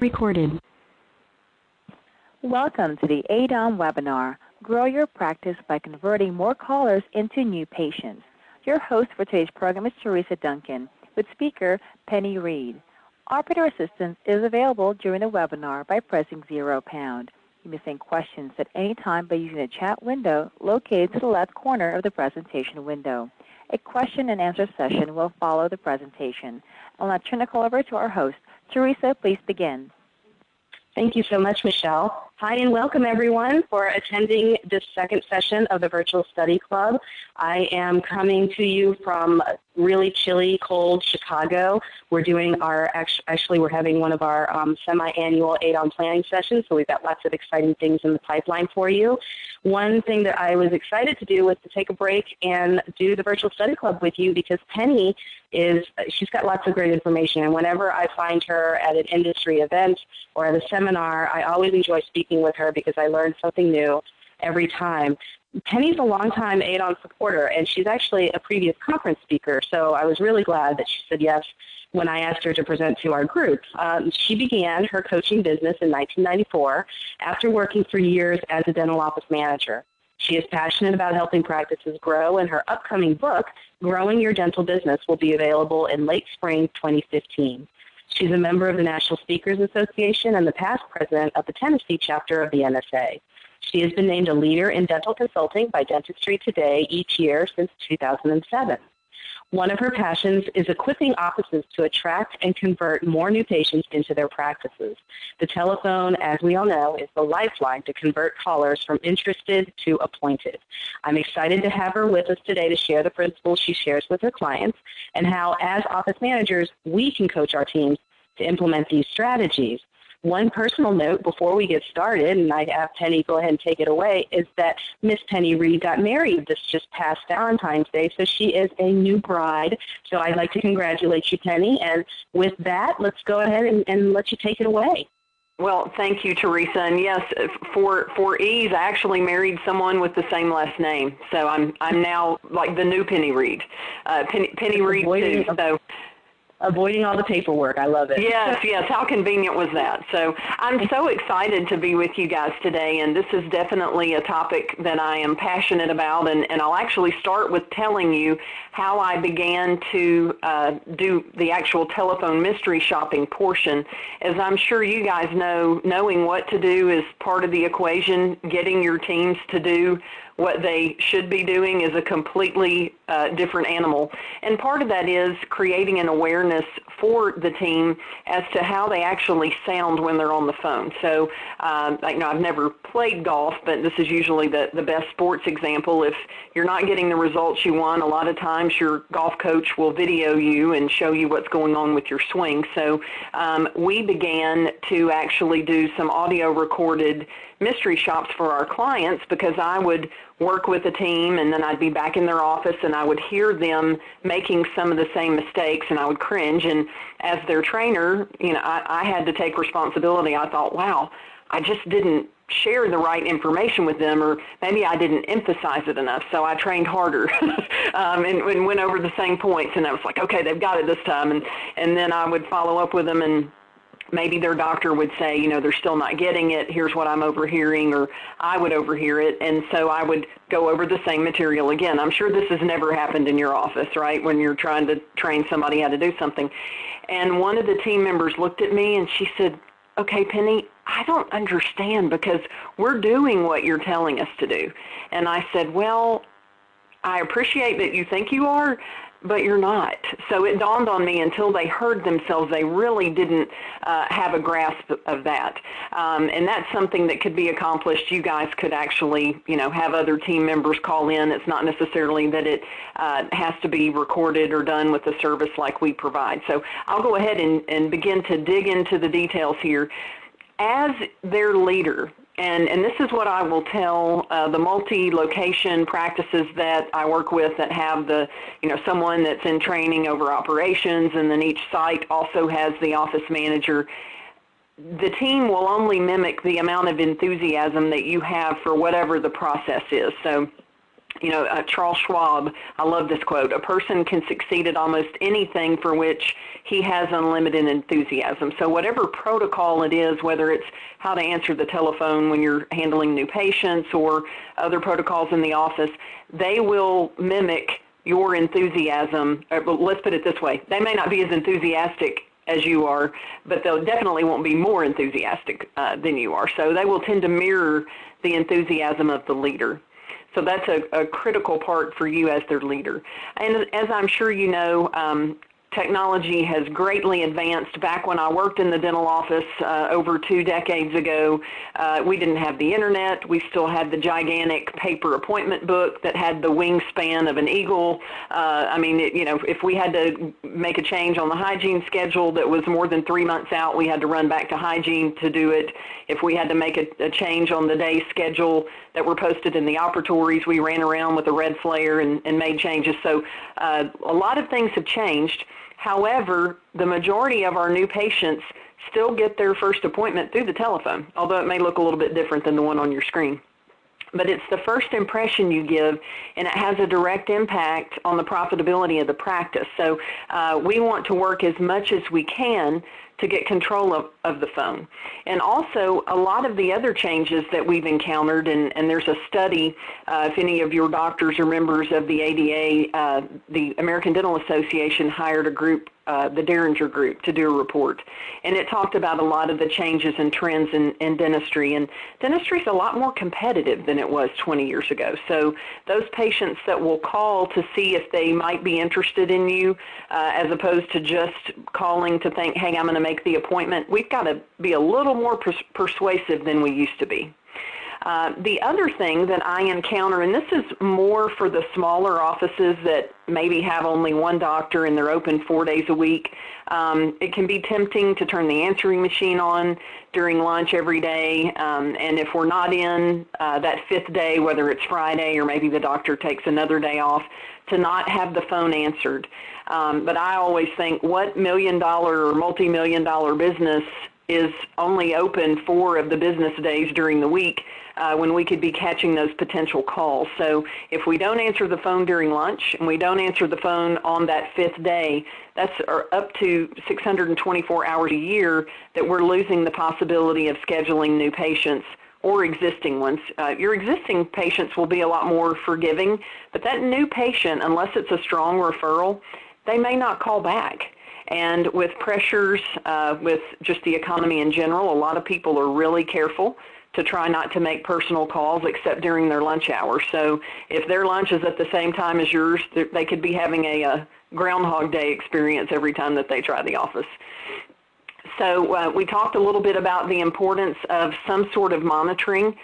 Recorded. Welcome to the AADOM webinar, Grow Your Practice by Converting More Callers into New Patients. Your host for today's program is Teresa Duncan, with speaker Penny Reed. Operator assistance is available during the webinar by pressing £0. You may send questions at any time by using the chat window located to the left corner of the presentation window. A question and answer session will follow the presentation. I'll now turn the call over to our host. Teresa, please begin. Thank you so much, Michelle. Hi, and welcome everyone for attending this second session of the Virtual Study Club. I am coming to you from really chilly, cold Chicago. We're doing our, actually we're having one of our semi-annual AADOM planning sessions, so we've got lots of exciting things in the pipeline for you. One thing that I was excited to do was to take a break and do the Virtual Study Club with you because Penny she's got lots of great information, and whenever I find her at an industry event or at a seminar, I always enjoy speaking with her because I learn something new every time. Penny's a longtime AADOM supporter, and she's actually a previous conference speaker, so I was really glad that she said yes when I asked her to present to our group. She began her coaching business in 1994 after working for years as a dental office manager. She is passionate about helping practices grow, and her upcoming book, Growing Your Dental Business, will be available in late spring 2015. She's a member of the National Speakers Association and the past president of the Tennessee chapter of the NSA. She has been named a leader in dental consulting by Dentistry Today each year since 2007. One of her passions is equipping offices to attract and convert more new patients into their practices. The telephone, as we all know, is the lifeline to convert callers from interested to appointed. I'm excited to have her with us today to share the principles she shares with her clients and how, as office managers, we can coach our teams to implement these strategies. One personal note before we get started, and I'd have Penny go ahead and take it away, is that Miss Penny Reed got married this just past Valentine's Day, so she is a new bride. So I'd like to congratulate you, Penny. And with that, let's go ahead and let you take it away. Well, thank you, Teresa. And yes, for ease, I actually married someone with the same last name, so I'm now like the new Penny Reed, Penny Reed too. So. Avoiding all the paperwork. I love it. Yes, yes. How convenient was that? So I'm so excited to be with you guys today, and this is definitely a topic that I am passionate about, and I'll actually start with telling you how I began to do the actual telephone mystery shopping portion. As I'm sure you guys know, knowing what to do is part of the equation. Getting your teams to do what they should be doing is a completely different animal. And part of that is creating an awareness for the team as to how they actually sound when they're on the phone. So, I've never played golf, but this is usually the best sports example. If you're not getting the results you want, a lot of times your golf coach will video you and show you what's going on with your swing. So we began to actually do some audio recorded mystery shops for our clients because I would work with a team and then I'd be back in their office and I would hear them making some of the same mistakes and I would cringe. And as their trainer, I had to take responsibility. I thought, wow, I just didn't share the right information with them, or maybe I didn't emphasize it enough, so I trained harder and went over the same points, and I was like, okay, they've got it this time, and then I would follow up with them, and maybe their doctor would say, they're still not getting it, here's what I'm overhearing, or I would overhear it, and so I would go over the same material again. I'm sure this has never happened in your office, right, when you're trying to train somebody how to do something. And one of the team members looked at me and she said, okay, Penny, I don't understand because we're doing what you're telling us to do. And I said, well, I appreciate that you think you are, but you're not. So it dawned on me until they heard themselves, they really didn't have a grasp of that. And that's something that could be accomplished. You guys could actually, have other team members call in. It's not necessarily that it has to be recorded or done with a service like we provide. So I'll go ahead and begin to dig into the details here. As their leader, and this is what I will tell the multi-location practices that I work with that have someone that's in training over operations, and then each site also has the office manager. The team will only mimic the amount of enthusiasm that you have for whatever the process is. So Charles Schwab, I love this quote, a person can succeed at almost anything for which he has unlimited enthusiasm. So whatever protocol it is, whether it's how to answer the telephone when you're handling new patients or other protocols in the office, they will mimic your enthusiasm. Let's put it this way. They may not be as enthusiastic as you are, but they definitely won't be more enthusiastic than you are. So they will tend to mirror the enthusiasm of the leader. So that's a critical part for you as their leader. And as I'm sure you know, technology has greatly advanced. Back when I worked in the dental office over 2 decades ago, we didn't have the internet. We still had the gigantic paper appointment book that had the wingspan of an eagle. If we had to make a change on the hygiene schedule that was more than 3 months out, we had to run back to hygiene to do it. If we had to make a change on the day schedule that were posted in the operatories, we ran around with a red flare and made changes. So a lot of things have changed. However, the majority of our new patients still get their first appointment through the telephone, although it may look a little bit different than the one on your screen. But it's the first impression you give, and it has a direct impact on the profitability of the practice. So we want to work as much as we can to get control of the phone. And also, a lot of the other changes that we've encountered, and there's a study, if any of your doctors are members of the ADA, the American Dental Association hired a group, the Derringer Group, to do a report. And it talked about a lot of the changes and trends in dentistry. And dentistry is a lot more competitive than it was 20 years ago. So those patients that will call to see if they might be interested in you, as opposed to just calling to think, hey, I'm going to make the appointment, we've got to be a little more persuasive than we used to be. The other thing that I encounter, and this is more for the smaller offices that maybe have only one doctor and they're open 4 days a week, it can be tempting to turn the answering machine on during lunch every day. And if we're not in that 5th day, whether it's Friday or maybe the doctor takes another day off, to not have the phone answered. But I always think, what $1 million or multi-million-dollar business is only open 4 of the business days during the week when we could be catching those potential calls? So if we don't answer the phone during lunch and we don't answer the phone on that 5th day, that's up to 624 hours a year that we're losing the possibility of scheduling new patients or existing ones. Your existing patients will be a lot more forgiving, but that new patient, unless it's a strong referral, they may not call back. And with pressures, with just the economy in general, a lot of people are really careful to try not to make personal calls except during their lunch hour. So if their lunch is at the same time as yours, they could be having a Groundhog Day experience every time that they try the office. So we talked a little bit about the importance of some sort of monitoring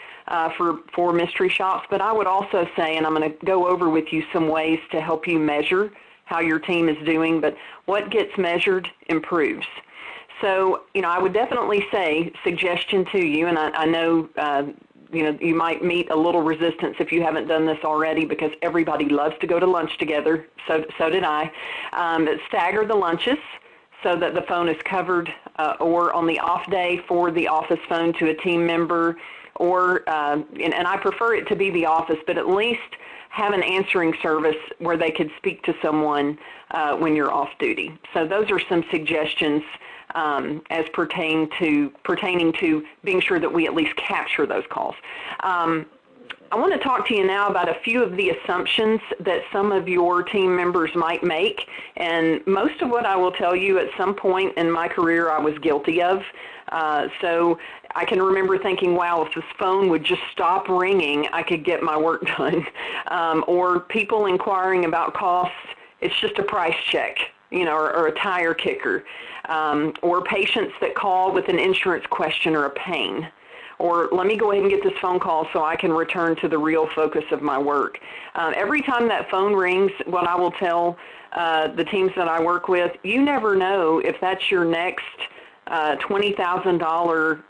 for mystery shops, but I would also say, and I'm going to go over with you some ways to help you measure how your team is doing, but what gets measured improves. So, I would definitely say, suggestion to you, and I know, you might meet a little resistance if you haven't done this already, because everybody loves to go to lunch together, so did I. Stagger the lunches so that the phone is covered, or on the off day for the office phone to a team member, or, and I prefer it to be the office, but at least have an answering service where they could speak to someone when you're off duty. So those are some suggestions as pertaining to being sure that we at least capture those calls. I want to talk to you now about a few of the assumptions that some of your team members might make, and most of what I will tell you at some point in my career I was guilty of. So I can remember thinking, wow, if this phone would just stop ringing, I could get my work done. Or people inquiring about costs, it's just a price check, or a tire kicker. Or patients that call with an insurance question or a pain. Or let me go ahead and get this phone call so I can return to the real focus of my work. Every time that phone rings, what I will tell the teams that I work with, you never know if that's your next $20,000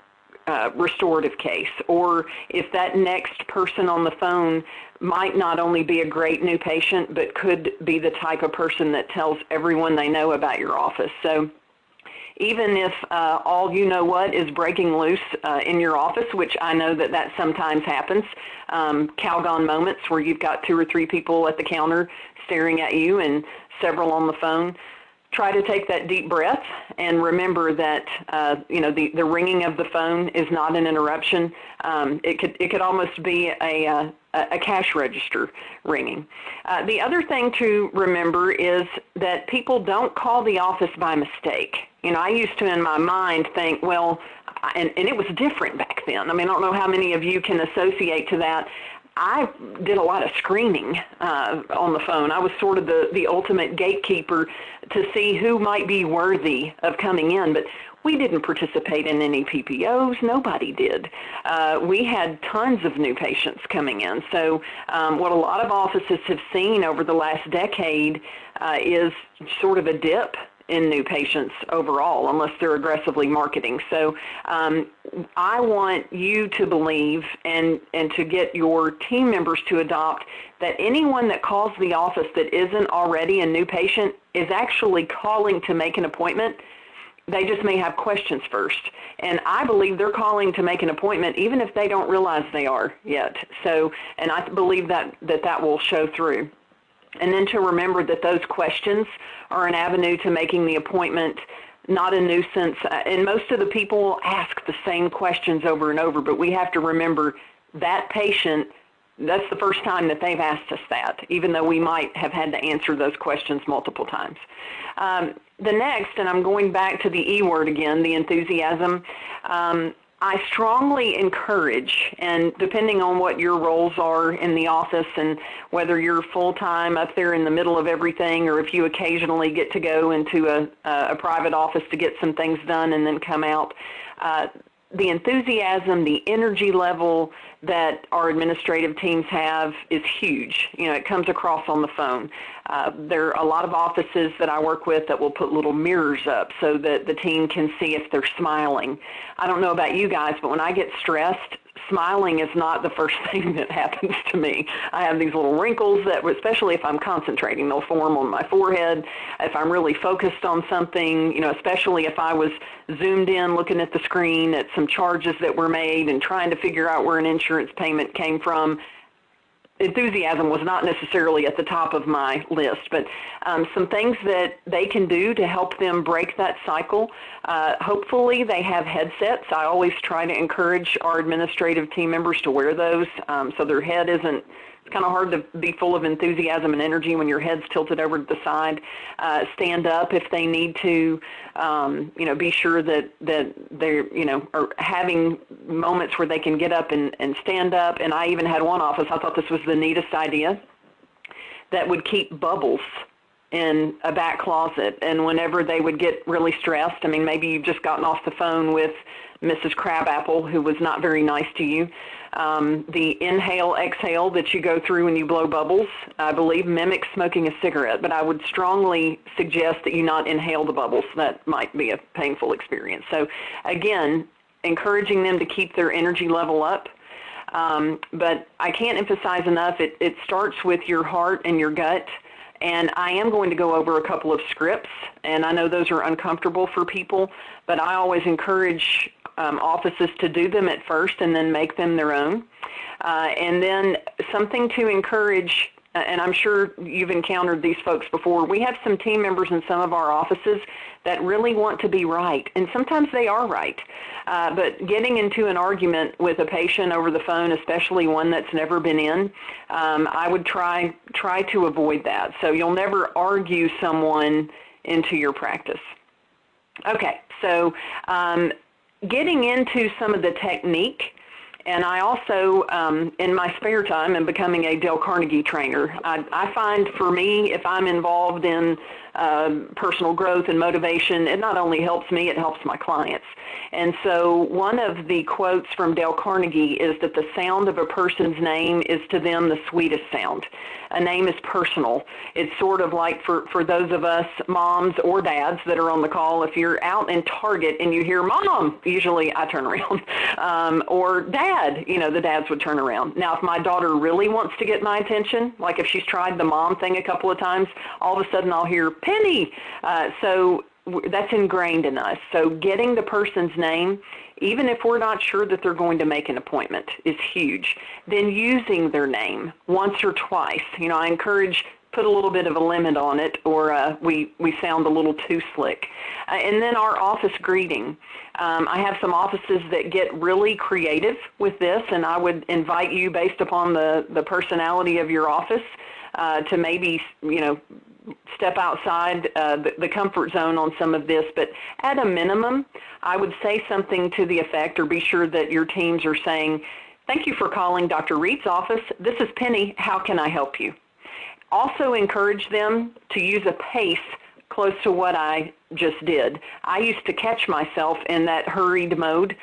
restorative case, or if that next person on the phone might not only be a great new patient, but could be the type of person that tells everyone they know about your office. So even if all you know what is breaking loose in your office, which I know that sometimes happens, Calgon moments where you've got 2 or 3 people at the counter staring at you and several on the phone. Try to take that deep breath and remember that the ringing of the phone is not an interruption. It could almost be a cash register ringing. The other thing to remember is that people don't call the office by mistake. I used to in my mind think, well, and it was different back then. I mean, I don't know how many of you can associate to that. I did a lot of screening on the phone. I was sort of the ultimate gatekeeper to see who might be worthy of coming in, but we didn't participate in any PPOs. Nobody did. We had tons of new patients coming in. So what a lot of offices have seen over the last decade is sort of a dip in new patients overall, unless they're aggressively marketing. So I want you to believe and to get your team members to adopt that anyone that calls the office that isn't already a new patient is actually calling to make an appointment. They just may have questions first. And I believe they're calling to make an appointment even if they don't realize they are yet. So, and I believe that will show through. And then to remember that those questions are an avenue to making the appointment not a nuisance. And most of the people ask the same questions over and over, but we have to remember that patient, that's the first time that they've asked us that, even though we might have had to answer those questions multiple times. The next, and I'm going back to the E word again, the enthusiasm, I strongly encourage, and depending on what your roles are in the office and whether you're full-time up there in the middle of everything or if you occasionally get to go into a private office to get some things done and then come out, the enthusiasm, the energy level that our administrative teams have is huge. It comes across on the phone. There are a lot of offices that I work with that will put little mirrors up so that the team can see if they're smiling. I don't know about you guys, but when I get stressed, smiling is not the first thing that happens to me. I have these little wrinkles that, especially if I'm concentrating, they'll form on my forehead. If I'm really focused on something, especially if I was zoomed in looking at the screen at some charges that were made and trying to figure out where an insurance payment came from, enthusiasm was not necessarily at the top of my list, but some things that they can do to help them break that cycle. Hopefully they have headsets. I always try to encourage our administrative team members to wear those so their head isn't, it's kind of hard to be full of enthusiasm and energy when your head's tilted over to the side. Stand up if they need to, be sure that they're, are having moments where they can get up and stand up. And I even had one office, I thought this was the neatest idea, that would keep bubbles in a back closet. And whenever they would get really stressed, I mean, maybe you've just gotten off the phone with Mrs. Crabapple, who was not very nice to you. The inhale, exhale that you go through when you blow bubbles, I believe, mimics smoking a cigarette, but I would strongly suggest that you not inhale the bubbles. That might be a painful experience. So again, encouraging them to keep their energy level up. But I can't emphasize enough, it starts with your heart and your gut. And I am going to go over a couple of scripts, and I know those are uncomfortable for people, but I always encourage offices to do them at first and then make them their own. And then something to encourage, and I'm sure you've encountered these folks before, we have some team members in some of our offices that really want to be right, and sometimes they are right. But getting into an argument with a patient over the phone, especially one that's never been in, I would try to avoid that. So you'll never argue someone into your practice. Okay, so getting into some of the technique, and I also, in my spare time, am becoming a Dale Carnegie trainer. I find for me, if I'm involved in personal growth and motivation, it not only helps me, it helps my clients. And so one of the quotes from Dale Carnegie is that the sound of a person's name is to them the sweetest sound. A name is personal. It's sort of like for those of us moms or dads that are on the call, if you're out in Target and you hear Mom, usually I turn around, or Dad, the dads would turn around. Now, if my daughter really wants to get my attention, like if she's tried the mom thing a couple of times, all of a sudden I'll hear Penny. So that's ingrained in us. So getting the person's name, even if we're not sure that they're going to make an appointment, is huge. Then using their name once or twice. I encourage put a little bit of a limit on it, or we sound a little too slick. And then our office greeting. I have some offices that get really creative with this, and I would invite you, based upon the personality of your office, to maybe, step outside the comfort zone on some of this. But at a minimum, I would say something to the effect, or be sure that your teams are saying, "Thank you for calling Dr. Reed's office. This is Penny. How can I help you?" Also encourage them to use a pace close to what I just did. I used to catch myself in that hurried mode,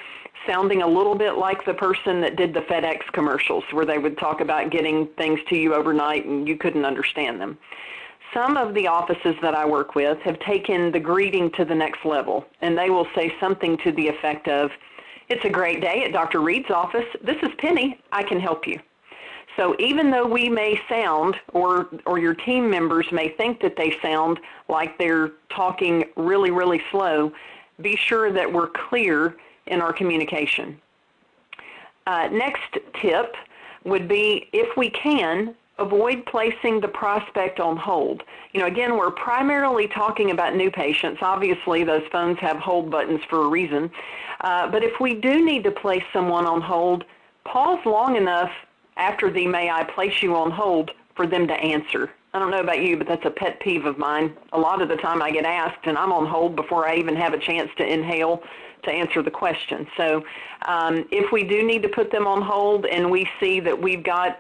sounding a little bit like the person that did the FedEx commercials, where they would talk about getting things to you overnight and you couldn't understand them. Some of the offices that I work with have taken the greeting to the next level, and they will say something to the effect of, "It's a great day at Dr. Reed's office. This is Penny. I can help you." So even though we may sound, or your team members may think that they sound like they're talking really, really slow, be sure that we're clear in our communication. Next tip would be, if we can, avoid placing the prospect on hold. Again, we're primarily talking about new patients. Obviously, those phones have hold buttons for a reason. But if we do need to place someone on hold, pause long enough after the "may I place you on hold" for them to answer. I don't know about you, but that's a pet peeve of mine. A lot of the time I get asked and I'm on hold before I even have a chance to inhale to answer the question. So if we do need to put them on hold and we see that we've got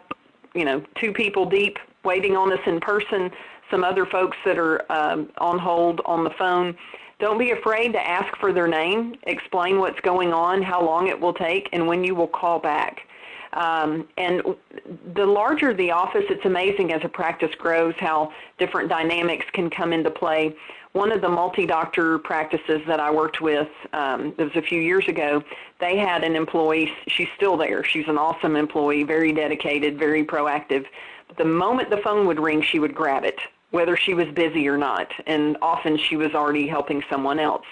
2 people deep waiting on us in person, some other folks that are on hold on the phone, don't be afraid to ask for their name, explain what's going on, how long it will take, and when you will call back. And the larger the office, it's amazing as a practice grows how different dynamics can come into play. One of the multi-doctor practices that I worked with, it was a few years ago, they had an employee, she's still there, she's an awesome employee, very dedicated, very proactive. But the moment the phone would ring, she would grab it, whether she was busy or not, and often she was already helping someone else.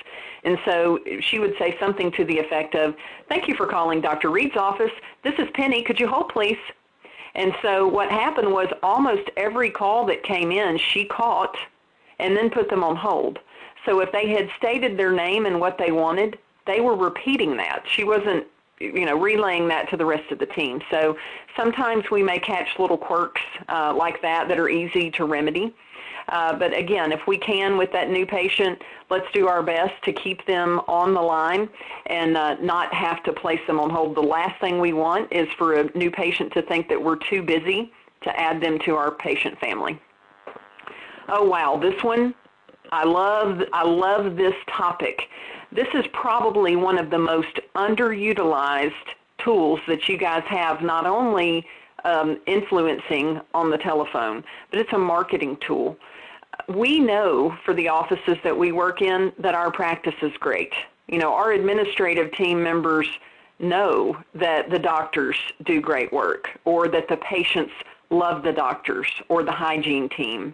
And so she would say something to the effect of, "Thank you for calling Dr. Reed's office. This is Penny. Could you hold, please?" And so what happened was almost every call that came in, she caught and then put them on hold. So if they had stated their name and what they wanted, they were repeating that. She wasn't, relaying that to the rest of the team. So sometimes we may catch little quirks like that are easy to remedy. But again, if we can with that new patient, let's do our best to keep them on the line and not have to place them on hold. The last thing we want is for a new patient to think that we're too busy to add them to our patient family. Oh wow, this one, I love this topic. This is probably one of the most underutilized tools that you guys have, not only influencing on the telephone, but it's a marketing tool. We know for the offices that we work in that our practice is great. Our administrative team members know that the doctors do great work, or that the patients love the doctors or the hygiene team,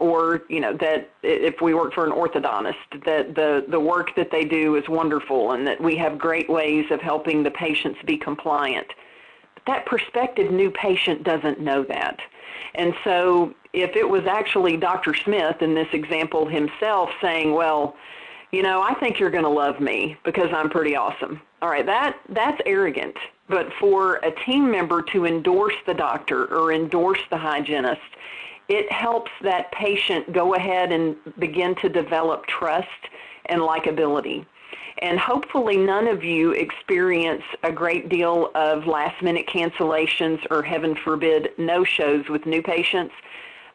or that if we work for an orthodontist, that the work that they do is wonderful and that we have great ways of helping the patients be compliant. But that prospective new patient doesn't know that. And so if it was actually Dr. Smith in this example himself saying, "Well, I think you're going to love me because I'm pretty awesome." All right, that's arrogant. But for a team member to endorse the doctor or endorse the hygienist, it helps that patient go ahead and begin to develop trust and likability. And hopefully none of you experience a great deal of last-minute cancellations or, heaven forbid, no-shows with new patients.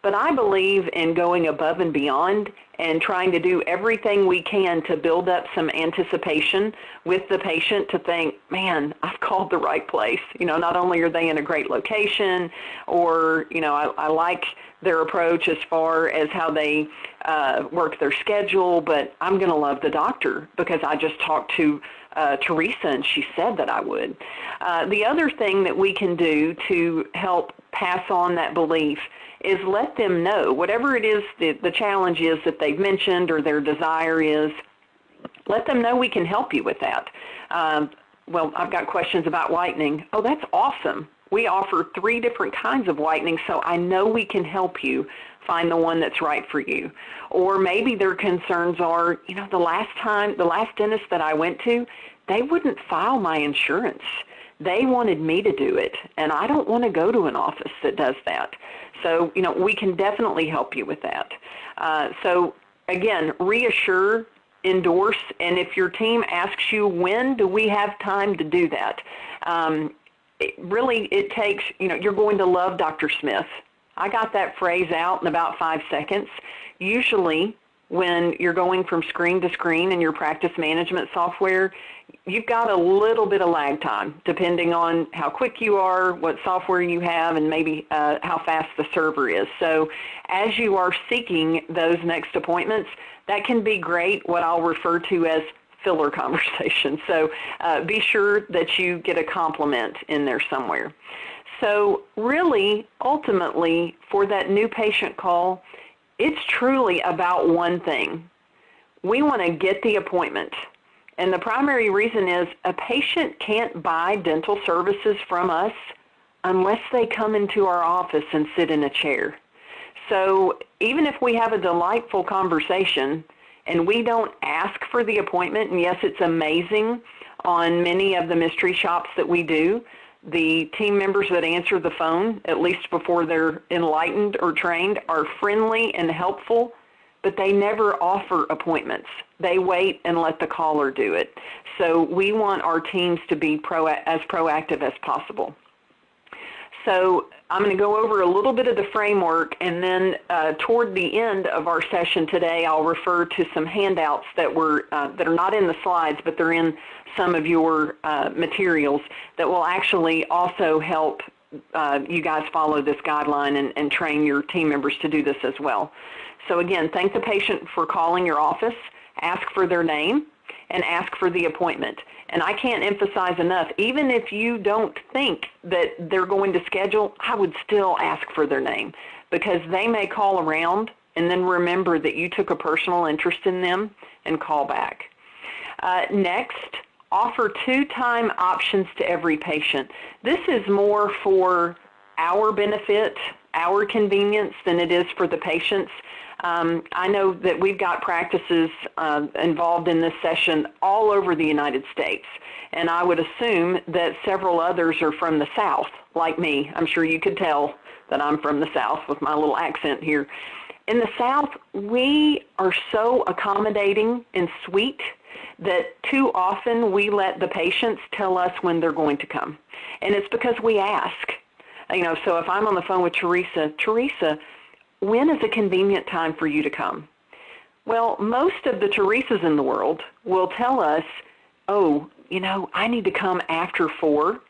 But I believe in going above and beyond and trying to do everything we can to build up some anticipation with the patient to think, man, I've called the right place. Not only are they in a great location, or, I like their approach as far as how they work their schedule, but I'm going to love the doctor because I just talked to Teresa, and she said that I would. The other thing that we can do to help pass on that belief is let them know, whatever it is the challenge is that they've mentioned or their desire is, let them know we can help you with that. Well, I've got questions about whitening. Oh, that's awesome. We offer 3 different kinds of whitening, so I know we can help you find the one that's right for you. Or maybe their concerns are, the last dentist that I went to, they wouldn't file my insurance. They wanted me to do it, and I don't want to go to an office that does that. So, we can definitely help you with that. So, again, reassure, endorse, and if your team asks you, when do we have time to do that? It takes, you're going to love Dr. Smith. I got that phrase out in about 5 seconds. Usually, when you're going from screen to screen in your practice management software, you've got a little bit of lag time, depending on how quick you are, what software you have, and maybe how fast the server is. So as you are seeking those next appointments, that can be great, what I'll refer to as filler conversation. So be sure that you get a compliment in there somewhere. So really, ultimately, for that new patient call, it's truly about one thing. We want to get the appointment. And the primary reason is a patient can't buy dental services from us unless they come into our office and sit in a chair. So even if we have a delightful conversation and we don't ask for the appointment, and yes, it's amazing on many of the mystery shops that we do, the team members that answer the phone, at least before they're enlightened or trained, are friendly and helpful, but they never offer appointments. They wait and let the caller do it. So we want our teams to be as proactive as possible. So I'm going to go over a little bit of the framework, and then toward the end of our session today, I'll refer to some handouts that are not in the slides, but they're in some of your materials that will actually also help you guys follow this guideline and train your team members to do this as well. So again, thank the patient for calling your office, ask for their name, and ask for the appointment. And I can't emphasize enough, even if you don't think that they're going to schedule, I would still ask for their name, because they may call around and then remember that you took a personal interest in them and call back. Next, offer 2-time options to every patient. This is more for our benefit, our convenience, than it is for the patients. I know that we've got practices involved in this session all over the United States, and I would assume that several others are from the South, like me. I'm sure you could tell that I'm from the South with my little accent here. In the South, we are so accommodating and sweet that too often we let the patients tell us when they're going to come, and it's because we ask. So if I'm on the phone with Teresa, when is a convenient time for you to come? Well, most of the Teresas in the world will tell us, oh, I need to come after 4,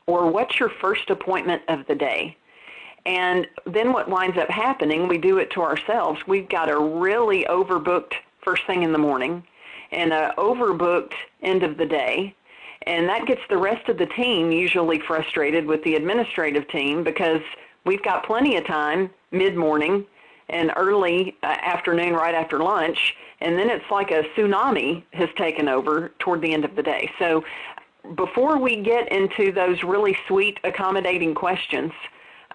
or what's your first appointment of the day? And then what winds up happening, we do it to ourselves. We've got a really overbooked first thing in the morning and an overbooked end of the day. And that gets the rest of the team usually frustrated with the administrative team, because we've got plenty of time mid-morning and early afternoon right after lunch, and then it's like a tsunami has taken over toward the end of the day. So before we get into those really sweet, accommodating questions,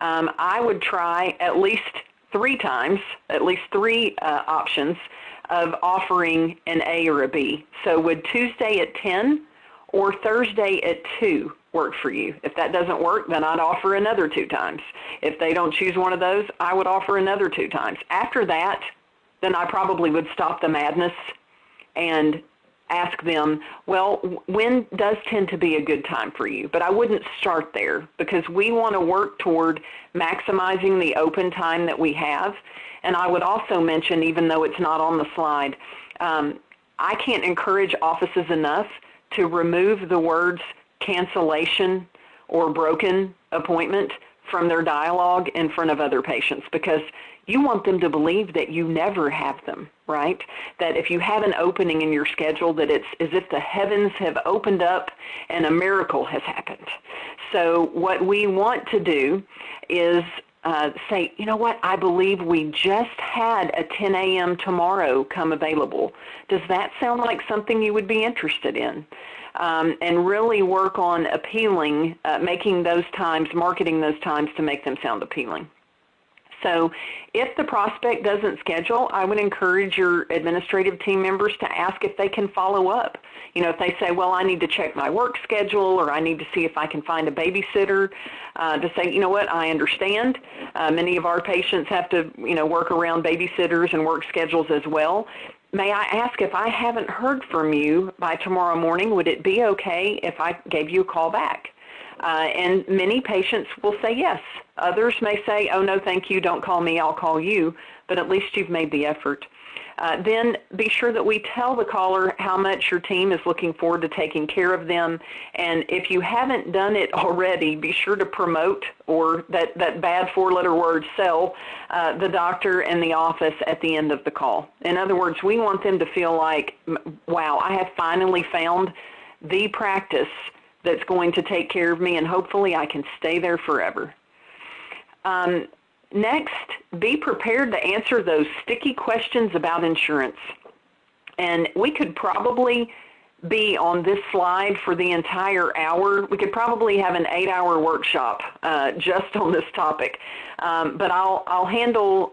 I would try at least 3 times, at least 3 options of offering an A or a B. So would Tuesday at 10 or Thursday at 2 work for you? If that doesn't work, then I'd offer another 2 times. If they don't choose one of those, I would offer another 2 times. After that, then I probably would stop the madness and ask them, well, when does tend to be a good time for you? But I wouldn't start there, because we want to work toward maximizing the open time that we have. And I would also mention, even though it's not on the slide, I can't encourage offices enough to remove the words cancellation or broken appointment from their dialogue in front of other patients, because you want them to believe that you never have them, right? That if you have an opening in your schedule, that it's as if the heavens have opened up and a miracle has happened. So what we want to do is say, you know what, I believe we just had a 10 a.m. tomorrow come available. Does that sound like something you would be interested in? And really work on appealing, making those times, marketing those times to make them sound appealing. So if the prospect doesn't schedule, I would encourage your administrative team members to ask if they can follow up. You know, if they say, well, I need to check my work schedule, or I need to see if I can find a babysitter, to say, you know what, I understand. Many of our patients have to, you know, work around babysitters and work schedules as well. May I ask, if I haven't heard from you by tomorrow morning, would it be okay if I gave you a call back? And many patients will say yes. Others may say, oh, no, thank you, don't call me, I'll call you, but at least you've made the effort. Then be sure that we tell the caller how much your team is looking forward to taking care of them. And if you haven't done it already, be sure to promote, or that bad four-letter word, sell, the doctor and the office at the end of the call. In other words, we want them to feel like, wow, I have finally found the practice that's going to take care of me, and hopefully I can stay there forever. Next, be prepared to answer those sticky questions about insurance. And we could probably be on this slide for the entire hour. We could probably have an 8-hour workshop just on this topic. But I'll handle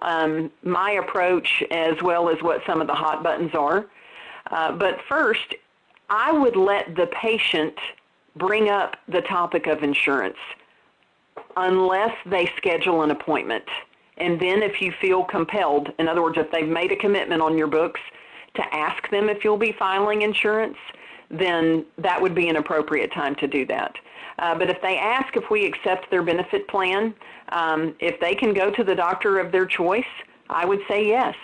my approach as well as what some of the hot buttons are. But first, I would let the patient bring up the topic of insurance unless they schedule an appointment. And then if you feel compelled, in other words, if they've made a commitment on your books to ask them if you'll be filing insurance, then that would be an appropriate time to do that. But if they ask if we accept their benefit plan, if they can go to the doctor of their choice, I would say yes.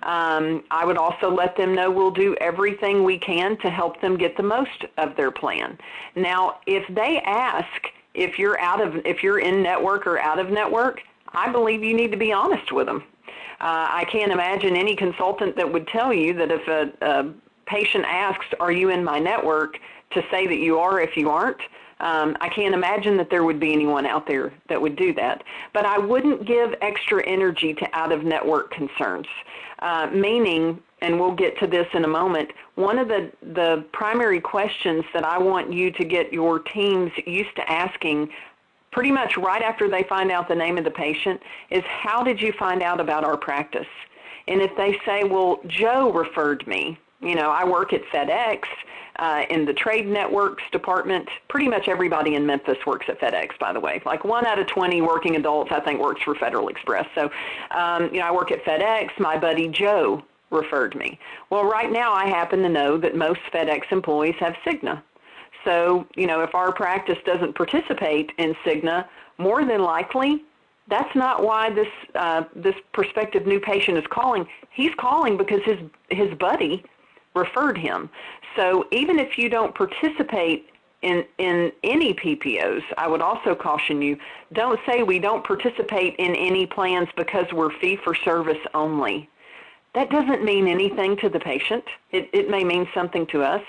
I would also let them know we'll do everything we can to help them get the most of their plan. Now, if they ask if you're in network or out of network, I believe you need to be honest with them. I can't imagine any consultant that would tell you that if a patient asks, are you in my network, to say that you are if you aren't. I can't imagine that there would be anyone out there that would do that. But I wouldn't give extra energy to out-of-network concerns, meaning, and we'll get to this in a moment, one of the primary questions that I want you to get your teams used to asking pretty much right after they find out the name of the patient is, how did you find out about our practice? And if they say, well, Joe referred me, you know, I work at FedEx, in the trade networks department. Pretty much everybody in Memphis works at FedEx, by the way. Like 1 out of 20 working adults, I think, works for Federal Express. So, you know, I work at FedEx. My buddy Joe referred me. Well, right now I happen to know that most FedEx employees have Cigna. So, you know, if our practice doesn't participate in Cigna, more than likely, that's not why this prospective new patient is calling. He's calling because his buddy referred him. So even if you don't participate in any PPOs, I would also caution you, don't say we don't participate in any plans because we're fee-for-service only. That doesn't mean anything to the patient. It may mean something to us.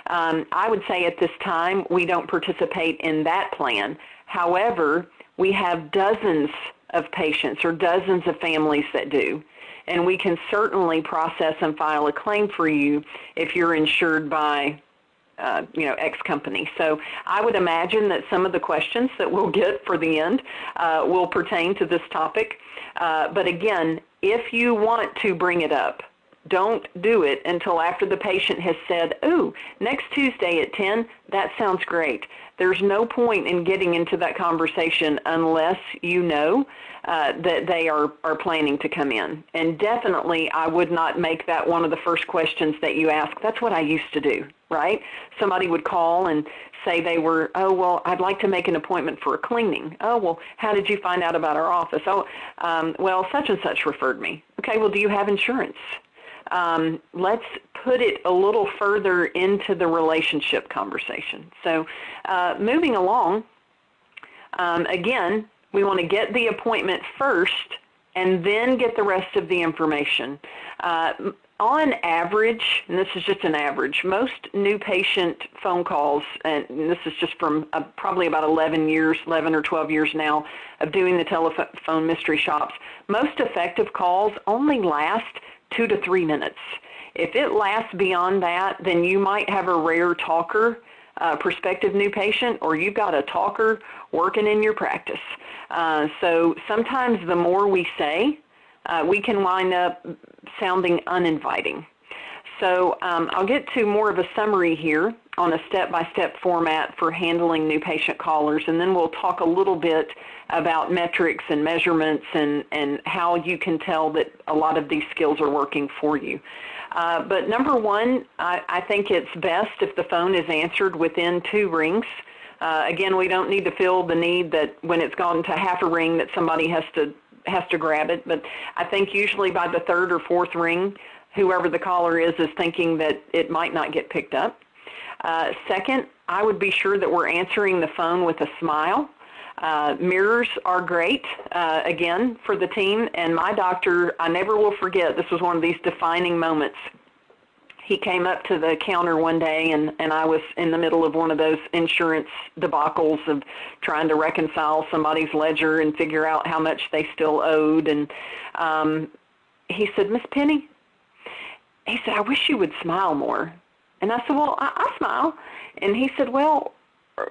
I would say at this time we don't participate in that plan. However, we have dozens of patients or dozens of families that do. And we can certainly process and file a claim for you if you're insured by, you know, X company. So I would imagine that some of the questions that we'll get for the end will pertain to this topic. But again, if you want to bring it up, don't do it until after the patient has said, oh, next Tuesday at 10, that sounds great. There's no point in getting into that conversation unless you know that they are planning to come in. And definitely I would not make that one of the first questions that you ask. That's what I used to do, right? Somebody would call and say they were, oh, well, I'd like to make an appointment for a cleaning. Oh, well, how did you find out about our office? Oh, well, such and such referred me. Okay, well, do you have insurance? Let's put it a little further into the relationship conversation. So moving along, again, we want to get the appointment first and then get the rest of the information. On average, and this is just an average, most new patient phone calls, and this is just from probably about 11 or 12 years now of doing the telephone mystery shops, most effective calls only last 2 to 3 minutes. If it lasts beyond that, then you might have a rare talker, prospective new patient, or you've got a talker working in your practice. So sometimes the more we say, we can wind up sounding uninviting. So I'll get to more of a summary here on a step-by-step format for handling new patient callers, and then we'll talk a little bit about metrics and measurements and how you can tell that a lot of these skills are working for you. But number one, I think it's best if the phone is answered within 2 rings. Again, we don't need to feel the need that when it's gone to half a ring that somebody has to grab it, but I think usually by the 3rd or 4th ring, whoever the caller is thinking that it might not get picked up. Second, I would be sure that we're answering the phone with a smile. Mirrors are great, again, for the team, and my doctor, I never will forget, this was one of these defining moments. He came up to the counter one day, and I was in the middle of one of those insurance debacles of trying to reconcile somebody's ledger and figure out how much they still owed. And he said, "Miss Penny," he said, "I wish you would smile more." And I said, "Well, I smile." And he said, "Well,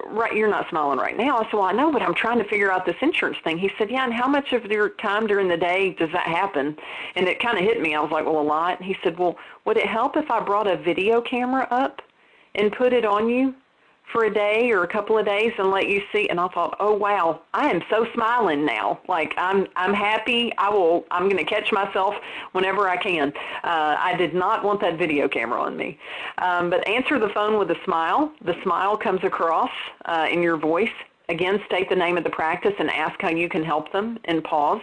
right, you're not smiling right now." I said, "Well, I know, but I'm trying to figure out this insurance thing." He said, "Yeah, and how much of your time during the day does that happen?" And it kind of hit me. I was like, "Well, a lot." He said, "Well, would it help if I brought a video camera up and put it on you for a day or a couple of days and let you see?" And I thought, "Oh, wow, I am so smiling now. Like, I'm happy. I'm going to catch myself whenever I can." I did not want that video camera on me. But answer the phone with a smile. The smile comes across in your voice. Again, state the name of the practice and ask how you can help them, and pause.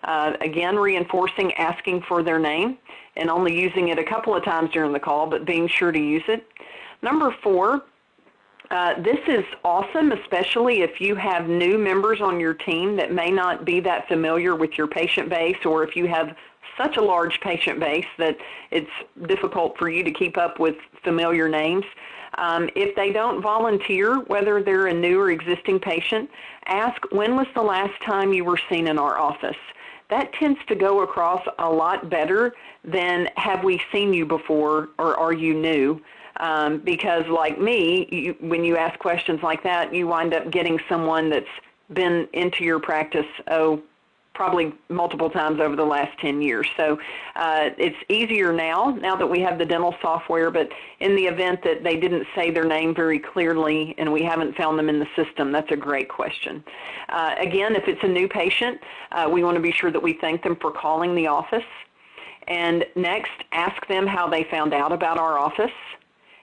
Again, reinforcing asking for their name and only using it a couple of times during the call, but being sure to use it. Number 4, this is awesome, especially if you have new members on your team that may not be that familiar with your patient base, or if you have such a large patient base that it's difficult for you to keep up with familiar names. If they don't volunteer, whether they're a new or existing patient, ask, "When was the last time you were seen in our office?" That tends to go across a lot better than "Have we seen you before?" or "Are you new?" Because like me, when you ask questions like that, you wind up getting someone that's been into your practice, probably multiple times over the last 10 years. So it's easier now that we have the dental software, but in the event that they didn't say their name very clearly and we haven't found them in the system, that's a great question. Again, if it's a new patient, we want to be sure that we thank them for calling the office. And next, ask them how they found out about our office.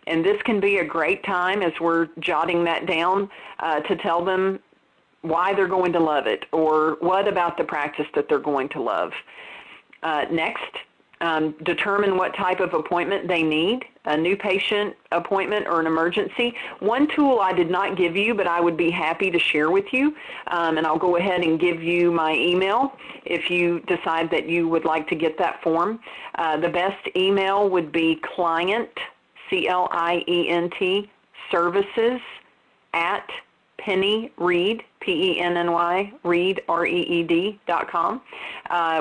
And this can be a great time as we're jotting that down to tell them why they're going to love it or what about the practice that they're going to love. Next, determine what type of appointment they need, a new patient appointment or an emergency. One tool I did not give you, but I would be happy to share with you, and I'll go ahead and give you my email if you decide that you would like to get that form. The best email would be client, CLIENT, services at Penny Reed, Penny, Reed, REED.com.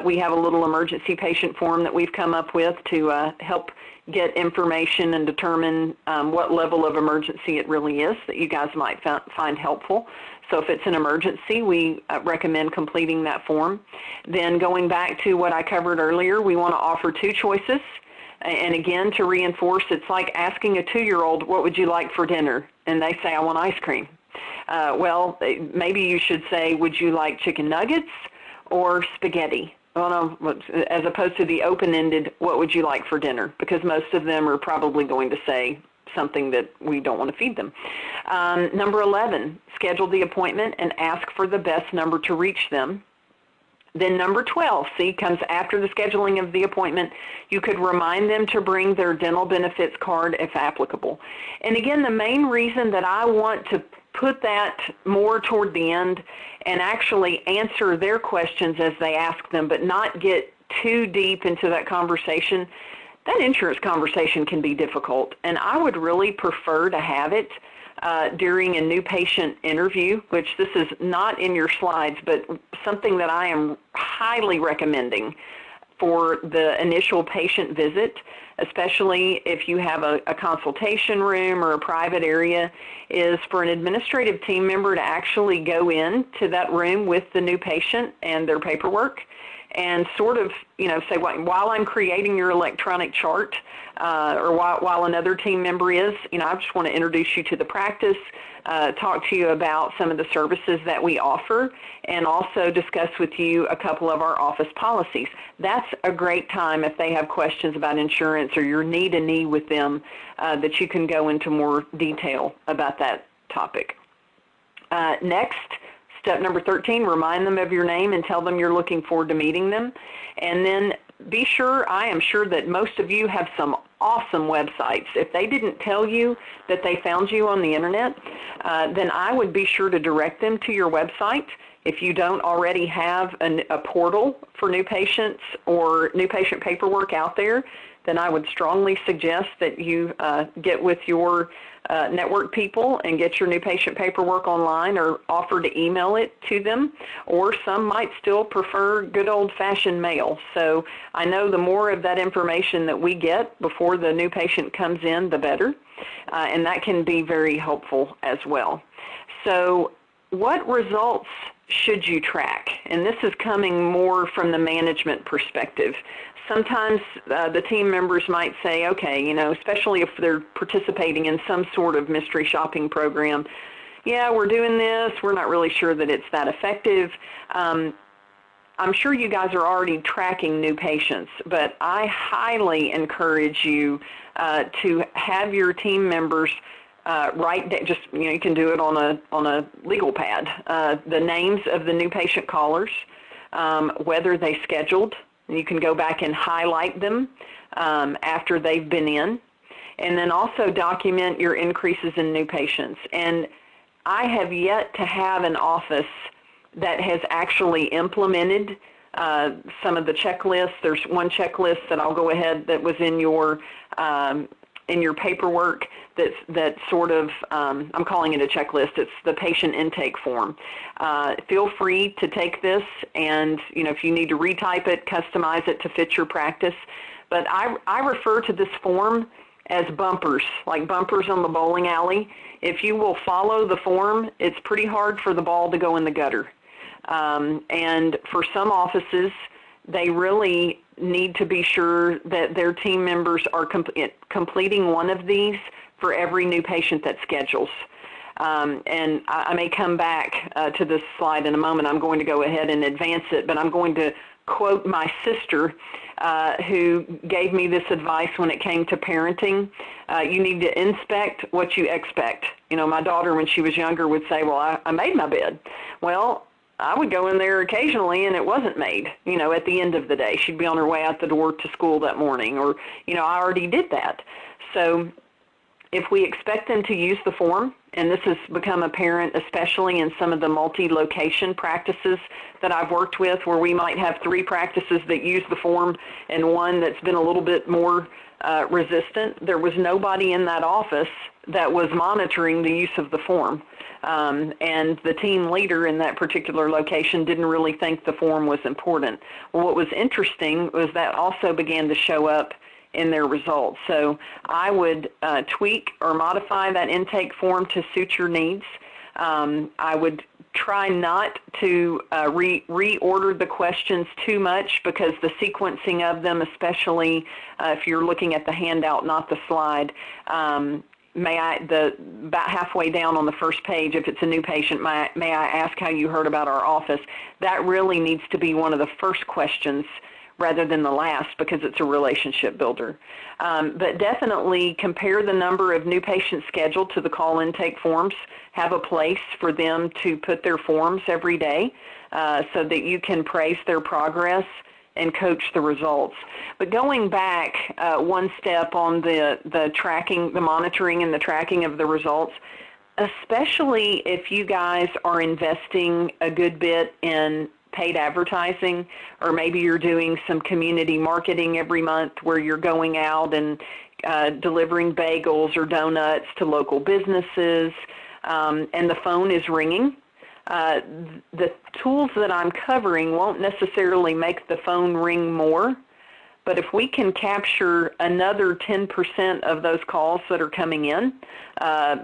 We have a little emergency patient form that we've come up with to help get information and determine what level of emergency it really is that you guys might find helpful. So if it's an emergency, we recommend completing that form. Then going back to what I covered earlier, we want to offer 2 choices. And again, to reinforce, it's like asking a 2-year-old, "What would you like for dinner?" And they say, "I want ice cream." Well, maybe you should say, "Would you like chicken nuggets or spaghetti?" Well, no, as opposed to the open-ended, "What would you like for dinner?" Because most of them are probably going to say something that we don't want to feed them. Number 11, schedule the appointment and ask for the best number to reach them. Then number 12, comes after the scheduling of the appointment. You could remind them to bring their dental benefits card if applicable. And again, the main reason that I want to put that more toward the end and actually answer their questions as they ask them, but not get too deep into that conversation, that insurance conversation can be difficult. And I would really prefer to have it during a new patient interview, which this is not in your slides, but something that I am highly recommending for the initial patient visit, especially if you have a consultation room or a private area, is for an administrative team member to actually go into that room with the new patient and their paperwork and sort of, say, while I'm creating your electronic chart or while another team member is, I just want to introduce you to the practice, talk to you about some of the services that we offer, and also discuss with you a couple of our office policies. That's a great time if they have questions about insurance or you're knee-to-knee with them that you can go into more detail about that topic. Next, step number 13, remind them of your name and tell them you're looking forward to meeting them. And then be sure, I am sure that most of you have some awesome websites. If they didn't tell you that they found you on the internet, then I would be sure to direct them to your website. If you don't already have a portal for new patients or new patient paperwork out there, then I would strongly suggest that you get with your network people and get your new patient paperwork online, or offer to email it to them, or some might still prefer good old-fashioned mail. So I know the more of that information that we get before the new patient comes in, the better, and that can be very helpful as well. So what results should you track? And this is coming more from the management perspective. Sometimes the team members might say, okay, especially if they're participating in some sort of mystery shopping program, yeah, we're doing this, we're not really sure that it's that effective. I'm sure you guys are already tracking new patients, but I highly encourage you to have your team members write down, just, you can do it on a legal pad, the names of the new patient callers, whether they scheduled. You can go back and highlight them after they've been in, and then also document your increases in new patients. And I have yet to have an office that has actually implemented some of the checklists. There's one checklist that I'll go ahead that was in your paperwork that's sort of, I'm calling it a checklist. It's the patient intake form. Feel free to take this and, if you need to retype it, customize it to fit your practice. But I refer to this form as bumpers, like bumpers on the bowling alley. If you will follow the form, it's pretty hard for the ball to go in the gutter. And for some offices, they really need to be sure that their team members are completing one of these for every new patient that schedules. And I may come back to this slide in a moment. I'm going to go ahead and advance it, but I'm going to quote my sister who gave me this advice when it came to parenting. You need to inspect what you expect. My daughter, when she was younger, would say, well, I made my bed. Well, I would go in there occasionally and it wasn't made, at the end of the day. She'd be on her way out the door to school that morning, or, I already did that. So if we expect them to use the form, and this has become apparent especially in some of the multi-location practices that I've worked with, where we might have 3 practices that use the form and one that's been a little bit more resistant, there was nobody in that office that was monitoring the use of the form. And the team leader in that particular location didn't really think the form was important. Well, what was interesting was that also began to show up in their results. So I would tweak or modify that intake form to suit your needs. I would try not to reorder the questions too much, because the sequencing of them, especially if you're looking at the handout, not the slide, about halfway down on the first page, if it's a new patient, may I ask how you heard about our office? That really needs to be one of the first questions rather than the last, because it's a relationship builder. But definitely compare the number of new patients scheduled to the call intake forms. Have a place for them to put their forms every day so that you can praise their progress and coach the results. But going back one step on the tracking, the monitoring and the tracking of the results, especially if you guys are investing a good bit in paid advertising, or maybe you're doing some community marketing every month where you're going out and delivering bagels or donuts to local businesses, and the phone is ringing. The tools that I'm covering won't necessarily make the phone ring more, but if we can capture another 10% of those calls that are coming in,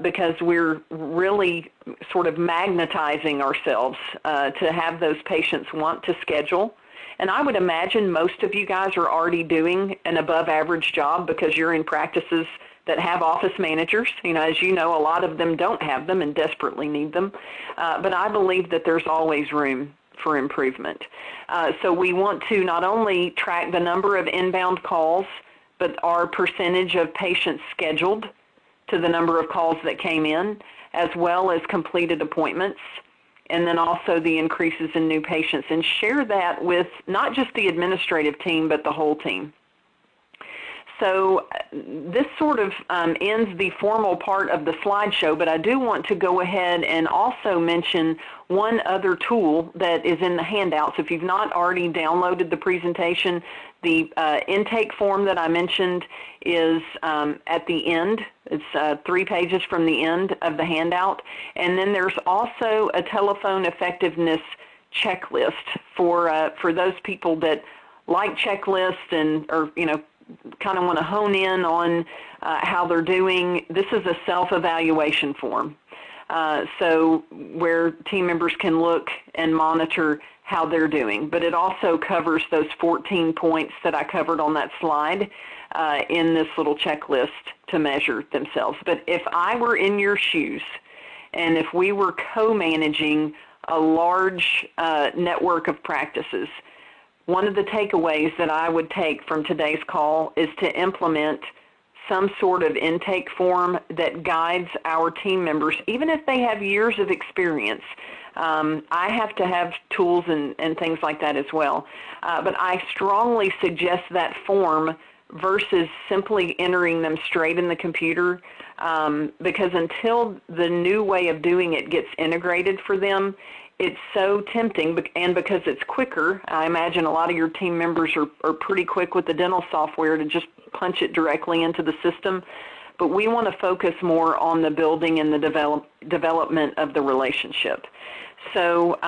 because we're really sort of magnetizing ourselves to have those patients want to schedule. And I would imagine most of you guys are already doing an above average job because you're in practices that have office managers. As you know, a lot of them don't have them and desperately need them. But I believe that there's always room for improvement. So we want to not only track the number of inbound calls, but our percentage of patients scheduled to the number of calls that came in, as well as completed appointments, and then also the increases in new patients, and share that with not just the administrative team, but the whole team. So this sort of ends the formal part of the slideshow, but I do want to go ahead and also mention one other tool that is in the handouts. If you've not already downloaded the presentation, the intake form that I mentioned is at the end. It's 3 pages from the end of the handout. And then there's also a telephone effectiveness checklist for those people that like checklists and kind of want to hone in on how they're doing. This is a self-evaluation form. So where team members can look and monitor how they're doing. But it also covers those 14 points that I covered on that slide in this little checklist to measure themselves. But if I were in your shoes and if we were co-managing a large network of practices, one of the takeaways that I would take from today's call is to implement some sort of intake form that guides our team members, even if they have years of experience. I have to have tools and things like that as well. But I strongly suggest that form versus simply entering them straight in the computer, because until the new way of doing it gets integrated for them, it's so tempting, and because it's quicker. I imagine a lot of your team members are pretty quick with the dental software to just punch it directly into the system. But we want to focus more on the building and the development of the relationship. So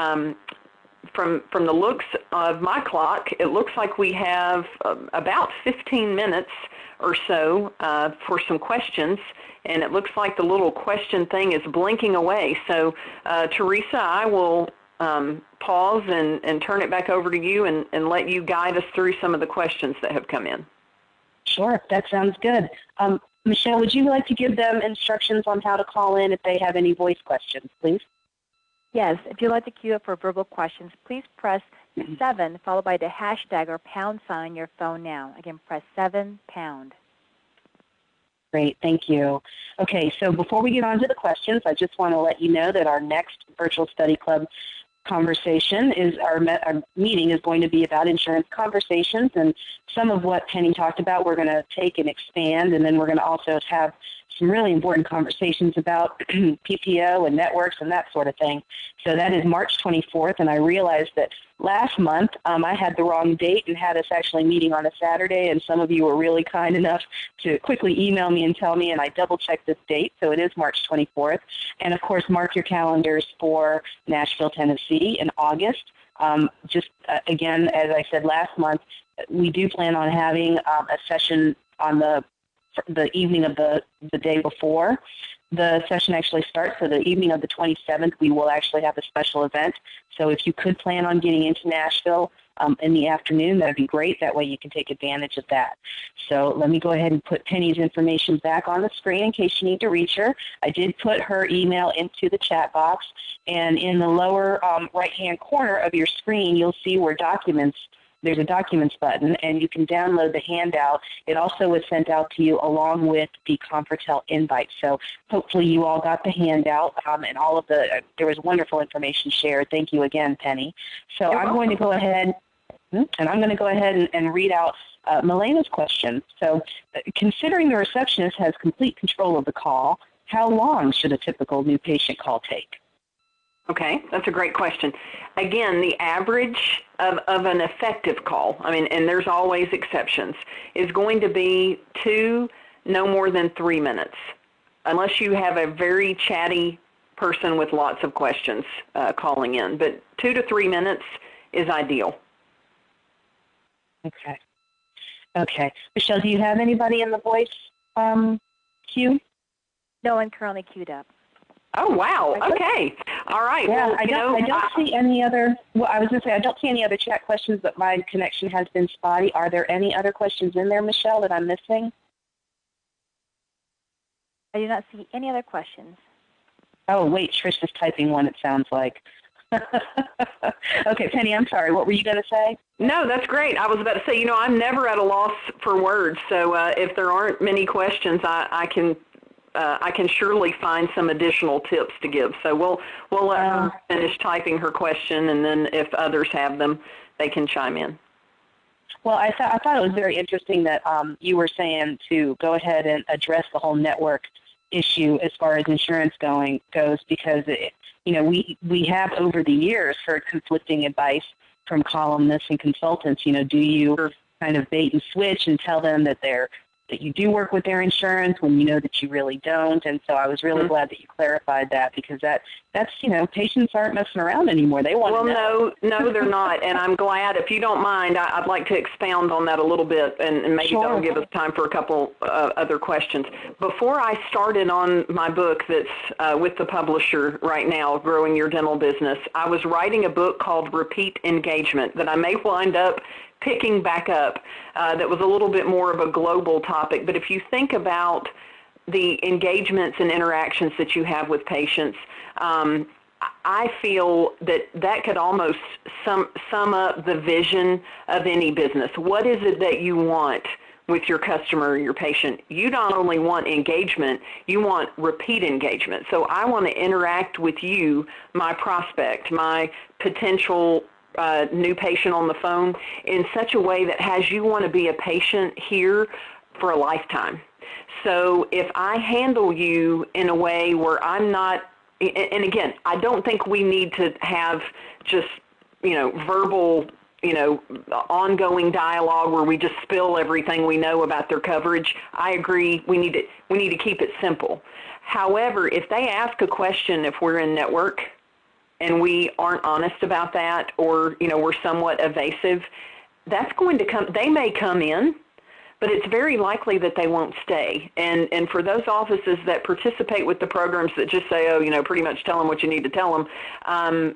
from the looks of my clock, it looks like we have about 15 minutes or so for some questions. And it looks like the little question thing is blinking away. So, Teresa, I will pause and turn it back over to you and let you guide us through some of the questions that have come in. Sure, that sounds good. Michelle, would you like to give them instructions on how to call in if they have any voice questions, please? Yes, if you'd like to queue up for verbal questions, please press 7 followed by the hashtag or pound sign on your phone now. Again, press 7#. Great, thank you. Okay, so before we get on to the questions, I just want to let you know that our next Virtual Study Club conversation is our meeting is going to be about insurance conversations, and some of what Penny talked about we're going to take and expand, and then we're going to also have some really important conversations about PPO and networks and that sort of thing. So that is March 24th, and I realized that last month I had the wrong date and had us actually meeting on a Saturday, and some of you were really kind enough to quickly email me and tell me, and I double-checked this date, so it is March 24th. And, of course, mark your calendars for Nashville, Tennessee in August. Again, as I said last month, we do plan on having a session on the evening of the day before the session actually starts. So the evening of the 27th, we will actually have a special event. So if you could plan on getting into Nashville in the afternoon, that would be great. That way you can take advantage of that. So let me go ahead and put Penny's information back on the screen in case you need to reach her. I did put her email into the chat box. And in the lower right-hand corner of your screen, you'll see where there's a Documents button, and you can download the handout. It also was sent out to you along with the Confertel invite. So hopefully you all got the handout, and there was wonderful information shared. Thank you again, Penny. So I'm going to go ahead, and read out Milena's question. So considering the receptionist has complete control of the call, how long should a typical new patient call take? Okay, that's a great question. Again, the average of an effective call, I mean, and there's always exceptions, is going to be 2, no more than 3 minutes, unless you have a very chatty person with lots of questions calling in. But 2 to 3 minutes is ideal. Okay. Okay. Michelle, do you have anybody in the voice queue? No one currently queued up. Oh, wow. Okay. All right. Yeah, well, I don't see any other, well, I was going to say, I don't see any other chat questions, but my connection has been spotty. Are there any other questions in there, Michelle, that I'm missing? I do not see any other questions. Oh, wait, Trish is typing one, it sounds like. Okay, Penny, I'm sorry. What were you going to say? No, that's great. I was about to say, I'm never at a loss for words. So if there aren't many questions, I can surely find some additional tips to give. So we'll let her finish typing her question, and then if others have them, they can chime in. Well, I thought it was very interesting that you were saying to go ahead and address the whole network issue as far as insurance goes, because we have over the years heard conflicting advice from columnists and consultants. Do you kind of bait and switch and tell them that you do work with their insurance when you know that you really don't? And so I was really glad that you clarified that, because that's patients aren't messing around anymore. They want to know. No, they're not. And I'm glad. If you don't mind, I'd like to expound on that a little bit, and maybe that'll give us time for a couple other questions. Before I started on my book that's with the publisher right now, Growing Your Dental Business, I was writing a book called Repeat Engagement that I may wind up picking back up, that was a little bit more of a global topic. But if you think about the engagements and interactions that you have with patients, I feel that could almost sum up the vision of any business. What is it that you want with your customer or your patient? You not only want engagement, you want repeat engagement. So I want to interact with you, my prospect, my potential new patient on the phone, in such a way that has you want to be a patient here for a lifetime. So if I handle you in a way where I'm not, and again, I don't think we need to have just, verbal, ongoing dialogue where we just spill everything we know about their coverage. I agree. We need to keep it simple. However, if they ask a question, if we're in network, and we aren't honest about that, or, we're somewhat evasive, that's going to come, they may come in, but it's very likely that they won't stay. And for those offices that participate with the programs that just say, pretty much tell them what you need to tell them,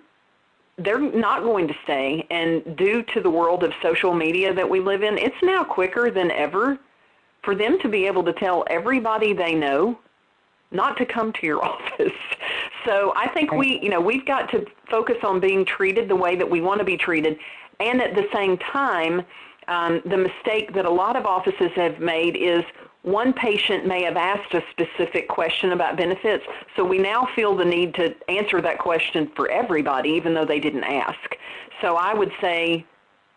they're not going to stay. And due to the world of social media that we live in, it's now quicker than ever for them to be able to tell everybody they know not to come to your office. So I think we've got to focus on being treated the way that we want to be treated. And at the same time, the mistake that a lot of offices have made is one patient may have asked a specific question about benefits, so we now feel the need to answer that question for everybody, even though they didn't ask. So I would say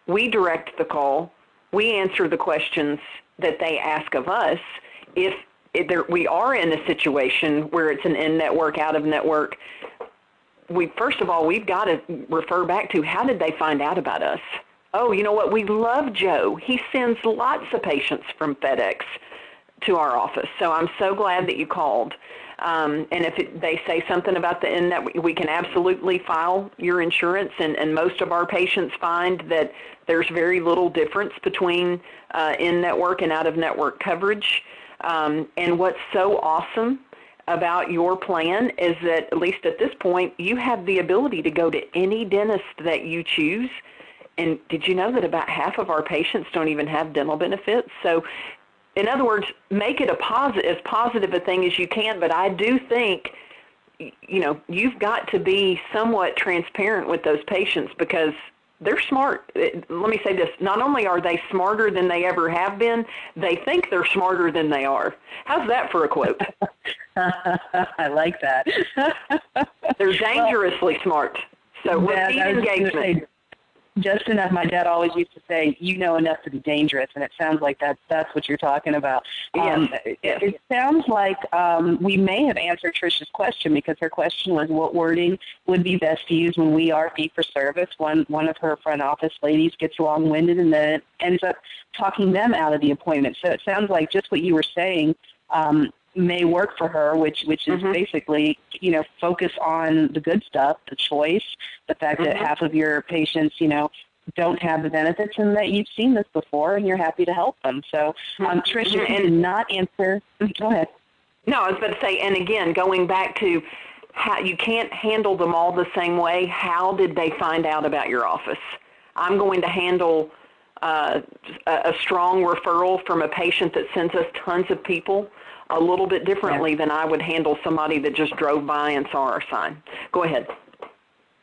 we direct the call. We answer the questions that they ask of us. If we are in a situation where it's an in-network, out-of-network, first of all, we've got to refer back to, how did they find out about us? Oh, you know what? We love Joe. He sends lots of patients from FedEx to our office. So I'm so glad that you called. And if they say something about the in-network, we can absolutely file your insurance. And most of our patients find that there's very little difference between in-network and out-of-network coverage. And what's so awesome about your plan is that, at least at this point, you have the ability to go to any dentist that you choose. And did you know that about half of our patients don't even have dental benefits? So, in other words, make it as positive a thing as you can. But I do think, you've got to be somewhat transparent with those patients, because they're smart. Let me say this. Not only are they smarter than they ever have been, they think they're smarter than they are. How's that for a quote? I like that. They're dangerously smart. So repeat engagement. just enough. My dad always used to say, "You know enough to be dangerous," and it sounds like that's what you're talking about. It sounds like we may have answered Tricia's question, because her question was, what wording would be best to use when we are fee for service? One of her front office ladies gets long-winded and then ends up talking them out of the appointment. So it sounds like just what you were saying may work for her, which is basically, focus on the good stuff, the choice, the fact that half of your patients, don't have the benefits, and that you've seen this before and you're happy to help them. So, Tricia, you did not answer. Go ahead. No, I was about to say, and again, going back to how you can't handle them all the same way, how did they find out about your office? I'm going to handle a strong referral from a patient that sends us tons of people a little bit differently than I would handle somebody that just drove by and saw our sign. Go ahead.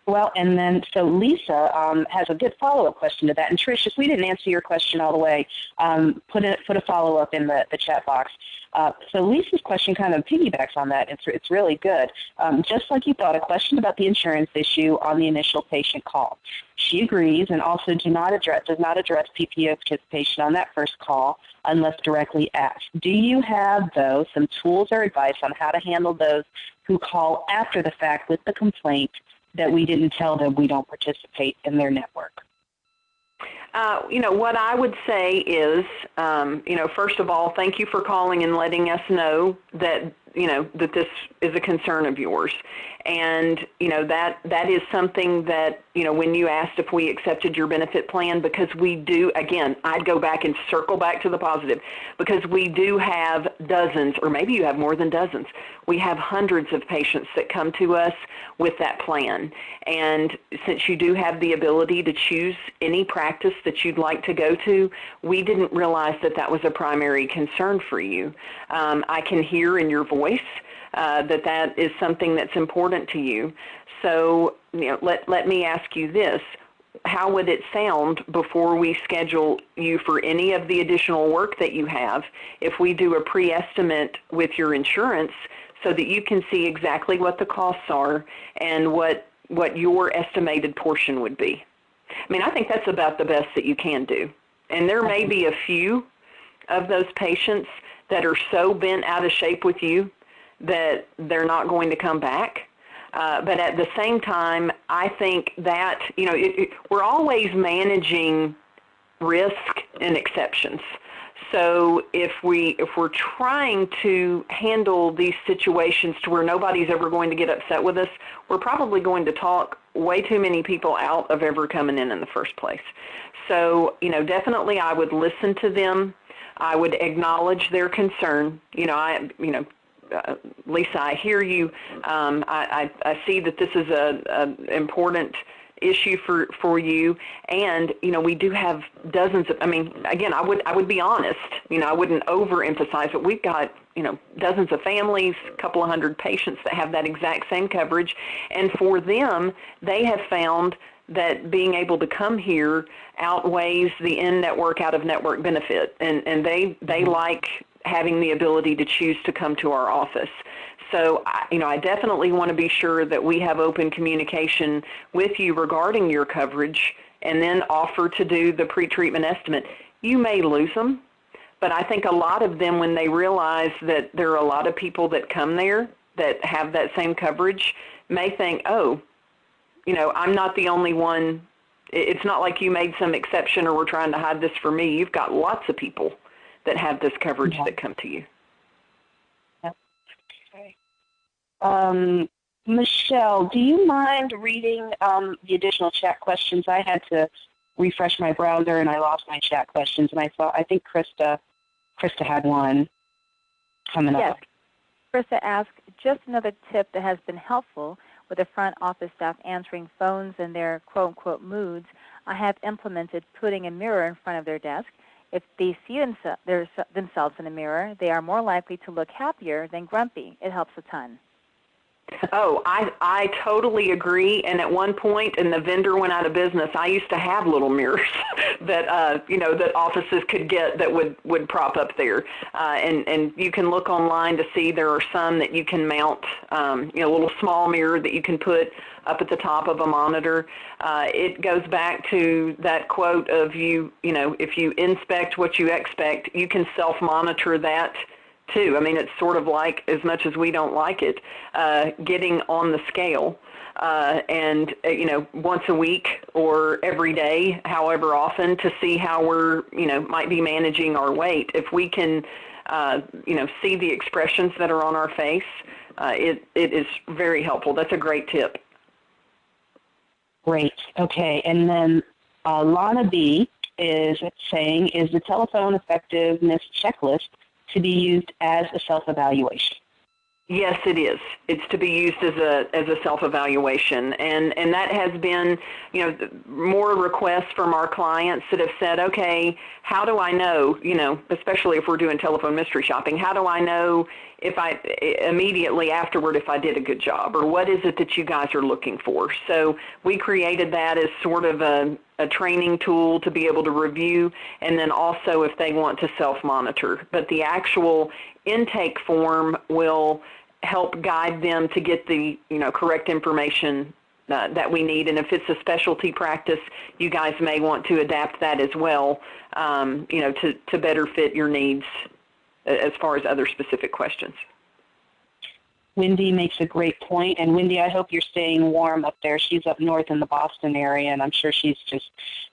Well, and then so Lisa has a good follow-up question to that. And Trish, if we didn't answer your question all the way, put a follow-up in the chat box. So Lisa's question kind of piggybacks on that. It's really good. Just like you thought, a question about the insurance issue on the initial patient call. She agrees, and also does not address PPO participation on that first call unless directly asked. Do you have, though, some tools or advice on how to handle those who call after the fact with the complaint that we didn't tell them we don't participate in their network? What I would say is, first of all, thank you for calling and letting us know that, that this is a concern of yours. And, that is something that, when you asked if we accepted your benefit plan, because we do, again, I'd go back and circle back to the positive, because we do have dozens, or maybe you have more than dozens. We have hundreds of patients that come to us with that plan. And since you do have the ability to choose any practice that you'd like to go to, we didn't realize that that was a primary concern for you. I can hear in your voice that is something that's important to you. So, let me ask you this. How would it sound before we schedule you for any of the additional work that you have if we do a pre-estimate with your insurance so that you can see exactly what the costs are and what your estimated portion would be? I mean, I think that's about the best that you can do. And there may be a few of those patients that are so bent out of shape with you that they're not going to come back. But at the same time, I think that, we're always managing risk and exceptions. So if we're trying to handle these situations to where nobody's ever going to get upset with us, we're probably going to talk way too many people out of ever coming in the first place. So, definitely I would listen to them. I would acknowledge their concern. Lisa, I hear you. I see that this is an important issue for you, and we do have dozens of. Again, I would be honest. I wouldn't overemphasize, but we've got dozens of families, a couple of hundred patients that have that exact same coverage, and for them, they have found that being able to come here outweighs the in-network, out-of-network benefit, and they like having the ability to choose to come to our office. So, I definitely want to be sure that we have open communication with you regarding your coverage and then offer to do the pre-treatment estimate. You may lose them, but I think a lot of them, when they realize that there are a lot of people that come there that have that same coverage, may think, oh, I'm not the only one. It's not like you made some exception or we're trying to hide this from me. You've got lots of people that have this coverage that come to you. Yep. Okay. Michelle, do you mind reading the additional chat questions? I had to refresh my browser and I lost my chat questions, and I think Krista had one coming up. Yes. Krista asked, just another tip that has been helpful with the front office staff answering phones in their quote-unquote moods. I have implemented putting a mirror in front of their desk. If they see themselves in a mirror, they are more likely to look happier than grumpy. It helps a ton. Oh, I totally agree. And at one point, and the vendor went out of business, I used to have little mirrors that, that offices could get that would prop up there. And you can look online to see there are some that you can mount, a little small mirror that you can put up at the top of a monitor. It goes back to that quote of if you inspect what you expect, you can self-monitor that too. I mean, it's sort of like, as much as we don't like it, getting on the scale and once a week or every day, however often, to see how we're, might be managing our weight. If we can, see the expressions that are on our face, it is very helpful. That's a great tip. Great. Okay. And then Lana B is saying, is the telephone effectiveness checklist to be used as a self-evaluation? Yes, it is. It's to be used as a self-evaluation, and that has been, more requests from our clients that have said, okay, how do I know, especially if we're doing telephone mystery shopping, how do I know if I immediately afterward if I did a good job, or what is it that you guys are looking for? So we created that as sort of a training tool to be able to review, and then also if they want to self-monitor. But the actual intake form will help guide them to get the correct information that we need. And if it's a specialty practice, you guys may want to adapt that as well, to better fit your needs as far as other specific questions. Wendy makes a great point, and Wendy, I hope you're staying warm up there. She's up north in the Boston area, and I'm sure she's just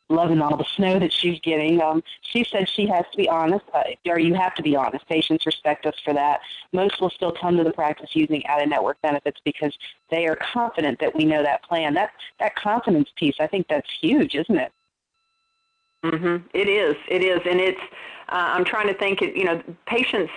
loving all the snow that she's getting. She said she has to be honest, or you have to be honest. Patients respect us for that. Most will still come to the practice using out-of-network benefits because they are confident that we know that plan. That confidence piece, I think that's huge, isn't it? Mm-hmm. It is, and it's. I'm trying to think. Patients.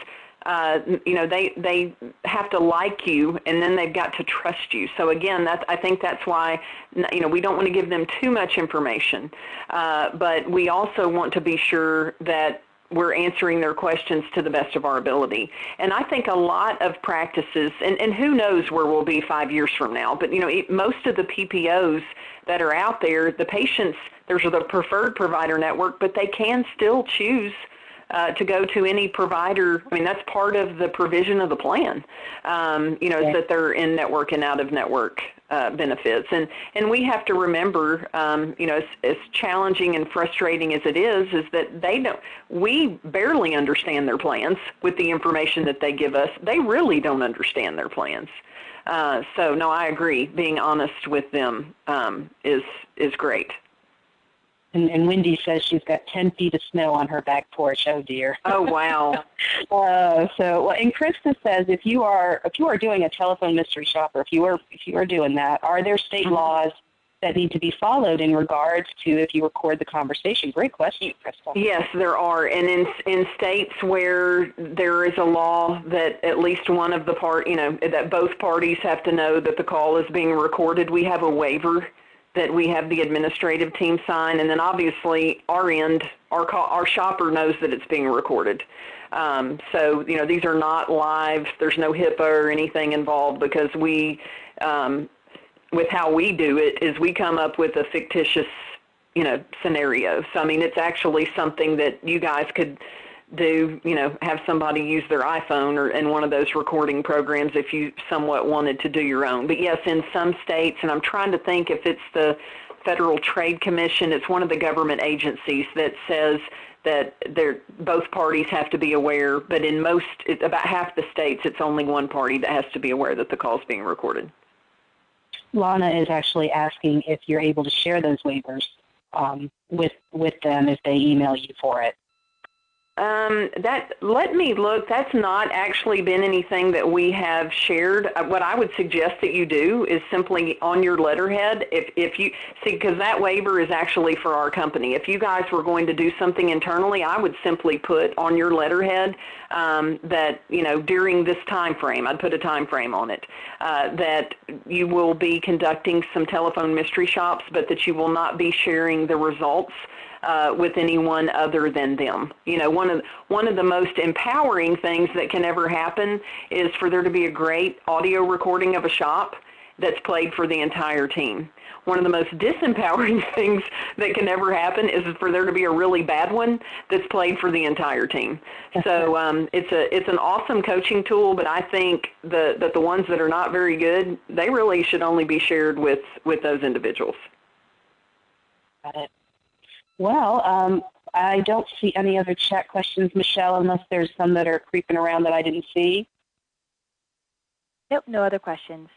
They have to like you, and then they've got to trust you. So again, I think that's why, we don't want to give them too much information, but we also want to be sure that we're answering their questions to the best of our ability. And I think a lot of practices, and who knows where we'll be 5 years from now, but most of the PPOs that are out there, the patients, there's the preferred provider network, but they can still choose to go to any provider. I mean, that's part of the provision of the plan, is that they're in network and out of network benefits. And we have to remember, as challenging and frustrating as it is that we barely understand their plans with the information that they give us. They really don't understand their plans. So no, I agree. Being honest with them is great. And Wendy says she's got 10 feet of snow on her back porch. Oh dear. Oh wow. And Krista says if you are doing a telephone mystery shopper, if you are doing that, are there state laws that need to be followed in regards to if you record the conversation? Great question, Krista. Yes, there are. And in states where there is a law that at least one of the that both parties have to know that the call is being recorded, we have a waiver that we have the administrative team sign, and then obviously our end, our shopper knows that it's being recorded. So, these are not live. There's no HIPAA or anything involved because we, with how we do it, is we come up with a fictitious, scenario. So, I mean, it's actually something that you guys could do, have somebody use their iPhone or in one of those recording programs if you somewhat wanted to do your own. But yes, in some states, and I'm trying to think if it's the Federal Trade Commission, it's one of the government agencies that says that both parties have to be aware, but in about half the states, it's only one party that has to be aware that the call is being recorded. Lana is actually asking if you're able to share those waivers with them if they email you for it. Let me look. That's not actually been anything that we have shared. What I would suggest that you do is simply on your letterhead, if you see, because that waiver is actually for our company. If you guys were going to do something internally, I would simply put on your letterhead that, during this time frame, I'd put a time frame on it, that you will be conducting some telephone mystery shops, but that you will not be sharing the results with anyone other than them. You know, one of the most empowering things that can ever happen is for there to be a great audio recording of a shop that's played for the entire team. One of the most disempowering things that can ever happen is for there to be a really bad one that's played for the entire team. So it's an awesome coaching tool, but I think that the ones that are not very good, they really should only be shared with those individuals. Got it. Well, I don't see any other chat questions, Michelle, unless there's some that are creeping around that I didn't see. Nope, no other questions.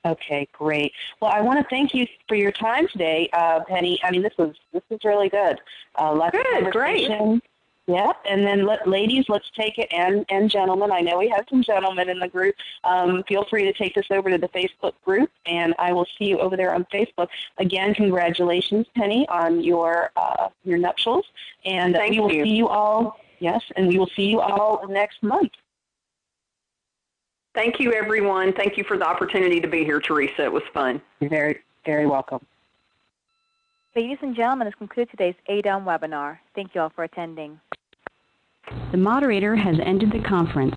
Okay, great. Well, I want to thank you for your time today, Penny. I mean, this was really good. Lots of conversation. Great. Yeah, and then ladies, let's take it, and gentlemen. I know we have some gentlemen in the group. Feel free to take this over to the Facebook group, and I will see you over there on Facebook. Again, congratulations, Penny, on your nuptials, and we will see you all. Yes, and we will see you all next month. Thank you, everyone. Thank you for the opportunity to be here, Teresa. It was fun. You're very, very welcome. Ladies and gentlemen, this concludes today's AADOM webinar. Thank you all for attending. The moderator has ended the conference.